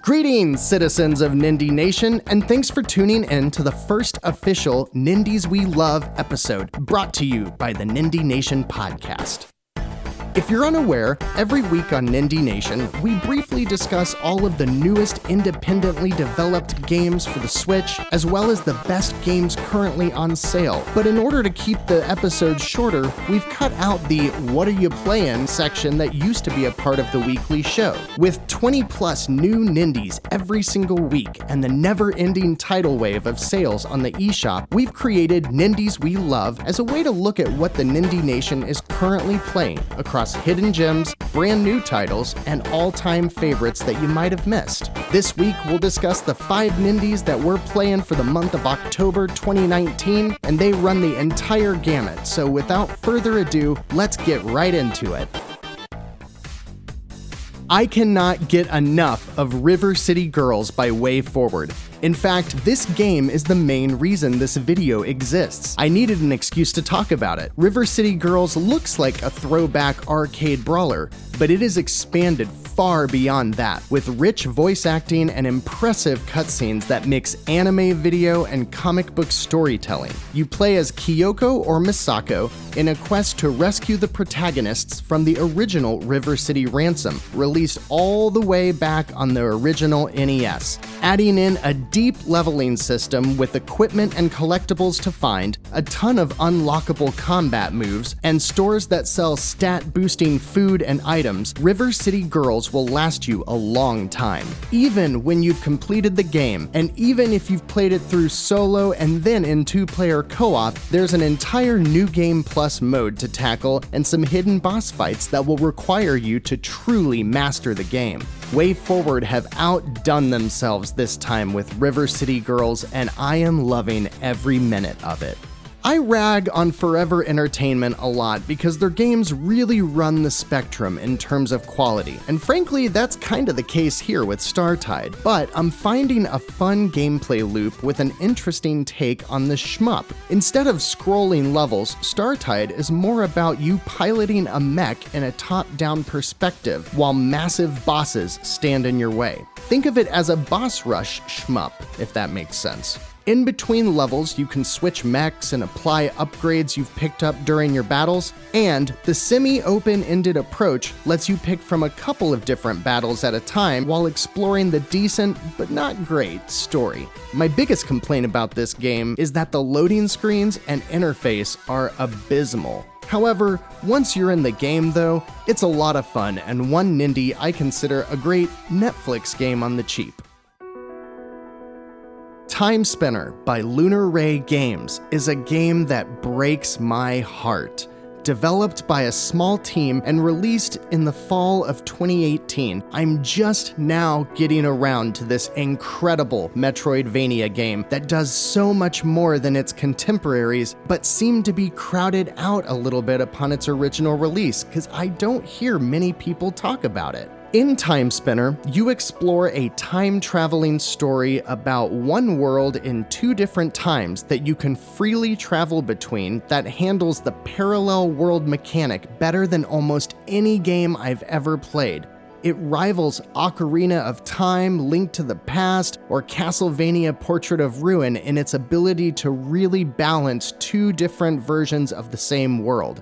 Greetings, citizens of Nindie Nation, and thanks for tuning in to the first official Nindies We Love episode, brought to you by the Nindie Nation podcast. If you're unaware, every week on Nindie Nation, we briefly discuss all of the newest independently developed games for the Switch, as well as the best games currently on sale. But in order to keep the episodes shorter, we've cut out the What Are You Playing section that used to be a part of the weekly show. With 20 plus new Nindies every single week and the never-ending tidal wave of sales on the eShop, we've created Nindies We Love as a way to look at what the Nindie Nation is currently playing across hidden gems, brand new titles, and all-time favorites that you might have missed. This week, we'll discuss the 5 Nindies that we're playing for the month of October 2019, and they run the entire gamut. So without further ado, let's get right into it. I cannot get enough of River City Girls by WayForward. In fact, this game is the main reason this video exists. I needed an excuse to talk about it. River City Girls looks like a throwback arcade brawler, but it is expanded far beyond that, with rich voice acting and impressive cutscenes that mix anime video and comic book storytelling. You play as Kyoko or Misako in a quest to rescue the protagonists from the original River City Ransom, released all the way back on the original NES, adding in a deep leveling system with equipment and collectibles to find, a ton of unlockable combat moves, and stores that sell stat-boosting food and items. River City Girls will last you a long time, even when you've completed the game, and even if you've played it through solo and then in 2-player co-op, there's an entire New Game Plus mode to tackle and some hidden boss fights that will require you to truly master the game. WayForward have outdone themselves this time with River City Girls, and I am loving every minute of it. I rag on Forever Entertainment a lot because their games really run the spectrum in terms of quality, and frankly, that's kind of the case here with Startide, but I'm finding a fun gameplay loop with an interesting take on the shmup. Instead of scrolling levels, Startide is more about you piloting a mech in a top-down perspective while massive bosses stand in your way. Think of it as a boss rush shmup, if that makes sense. In between levels, you can switch mechs and apply upgrades you've picked up during your battles, and the semi-open-ended approach lets you pick from a couple of different battles at a time while exploring the decent, but not great, story. My biggest complaint about this game is that the loading screens and interface are abysmal. However, once you're in the game though, it's a lot of fun, and one Nindie I consider a great Netflix game on the cheap. Timespinner by Lunar Ray Games is a game that breaks my heart. Developed by a small team and released in the fall of 2018, I'm just now getting around to this incredible Metroidvania game that does so much more than its contemporaries, but seemed to be crowded out a little bit upon its original release, because I don't hear many people talk about it. In Timespinner, you explore a time-traveling story about one world in 2 different times that you can freely travel between that handles the parallel world mechanic better than almost any game I've ever played. It rivals Ocarina of Time, Link to the Past, or Castlevania Portrait of Ruin in its ability to really balance 2 different versions of the same world.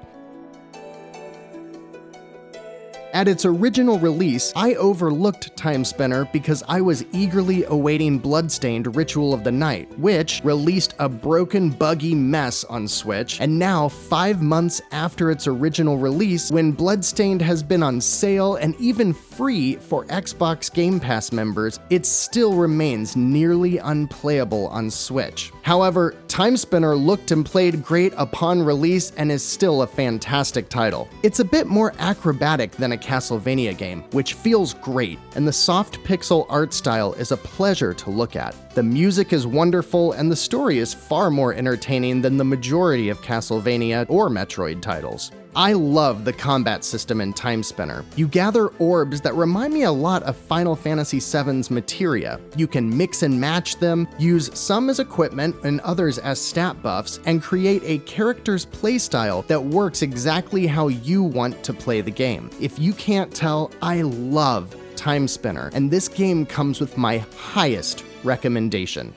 At its original release, I overlooked Timespinner because I was eagerly awaiting Bloodstained Ritual of the Night, which released a broken, buggy mess on Switch, and now 5 months after its original release, when Bloodstained has been on sale and even free for Xbox Game Pass members, it still remains nearly unplayable on Switch. However, Timespinner looked and played great upon release and is still a fantastic title. It's a bit more acrobatic than a Castlevania game, which feels great, and the soft pixel art style is a pleasure to look at. The music is wonderful, and the story is far more entertaining than the majority of Castlevania or Metroid titles. I love the combat system in Timespinner. You gather orbs that remind me a lot of Final Fantasy VII's materia. You can mix and match them, use some as equipment and others as stat buffs, and create a character's playstyle that works exactly how you want to play the game. If you can't tell, I love Timespinner, and this game comes with my highest recommendation.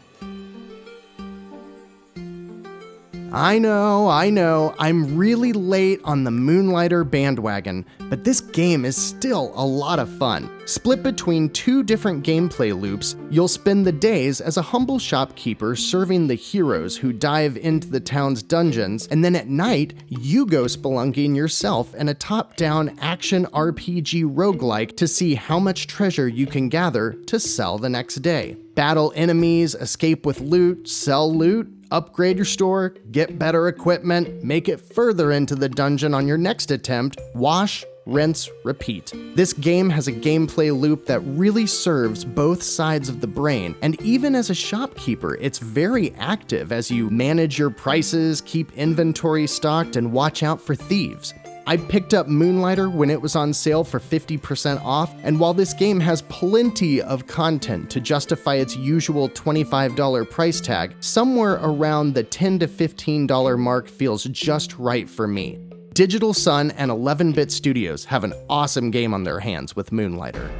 I know, I'm really late on the Moonlighter bandwagon, but this game is still a lot of fun. Split between two different gameplay loops, you'll spend the days as a humble shopkeeper serving the heroes who dive into the town's dungeons, and then at night, you go spelunking yourself in a top-down action RPG roguelike to see how much treasure you can gather to sell the next day. Battle enemies, escape with loot, sell loot, upgrade your store, get better equipment, make it further into the dungeon on your next attempt, wash, rinse, repeat. This game has a gameplay loop that really serves both sides of the brain, and even as a shopkeeper, it's very active as you manage your prices, keep inventory stocked, and watch out for thieves. I picked up Moonlighter when it was on sale for 50% off, and while this game has plenty of content to justify its usual $25 price tag, somewhere around the $10 to $15 mark feels just right for me. Digital Sun and 11-Bit Studios have an awesome game on their hands with Moonlighter.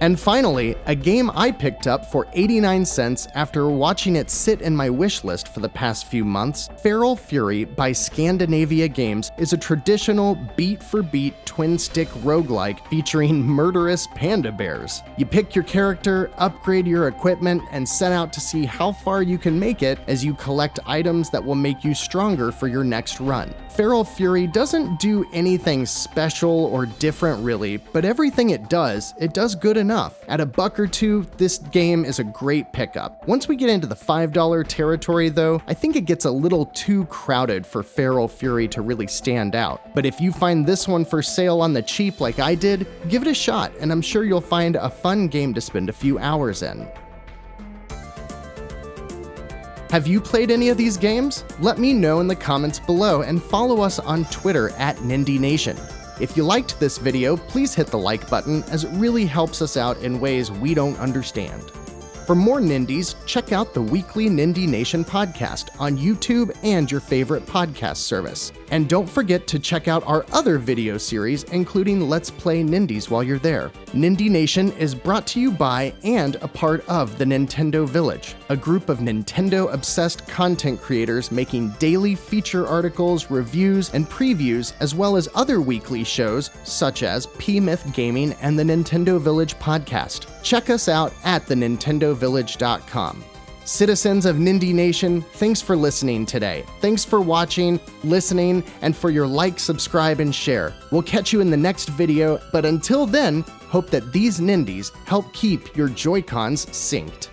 And finally, a game I picked up for 89 cents after watching it sit in my wishlist for the past few months. FeralFury by Scandinavia Games is a traditional beat-for-beat twin-stick roguelike featuring murderous panda bears. You pick your character, upgrade your equipment, and set out to see how far you can make it as you collect items that will make you stronger for your next run. FeralFury doesn't do anything special or different really, but everything it does good enough. At $1 or $2, this game is a great pickup. Once we get into the $5 territory though, I think it gets a little too crowded for FeralFury to really stand out. But if you find this one for sale on the cheap like I did, give it a shot, and I'm sure you'll find a fun game to spend a few hours in. Have you played any of these games? Let me know in the comments below, and follow us on Twitter at Nindie Nation. If you liked this video, please hit the like button, as it really helps us out in ways we don't understand. For more Nindies, check out the weekly Nindie Nation podcast on YouTube and your favorite podcast service. And don't forget to check out our other video series, including Let's Play Nindies while you're there. Nindie Nation is brought to you by and a part of the Nintendo Village, a group of Nintendo-obsessed content creators making daily feature articles, reviews, and previews, as well as other weekly shows such as P-Myth Gaming and the Nintendo Village podcast. Check us out at thenintendovillage.com. Citizens of Nindie Nation, thanks for listening today. Thanks for watching, listening, and for your like, subscribe, and share. We'll catch you in the next video, but until then, hope that these Nindies help keep your Joy-Cons synced.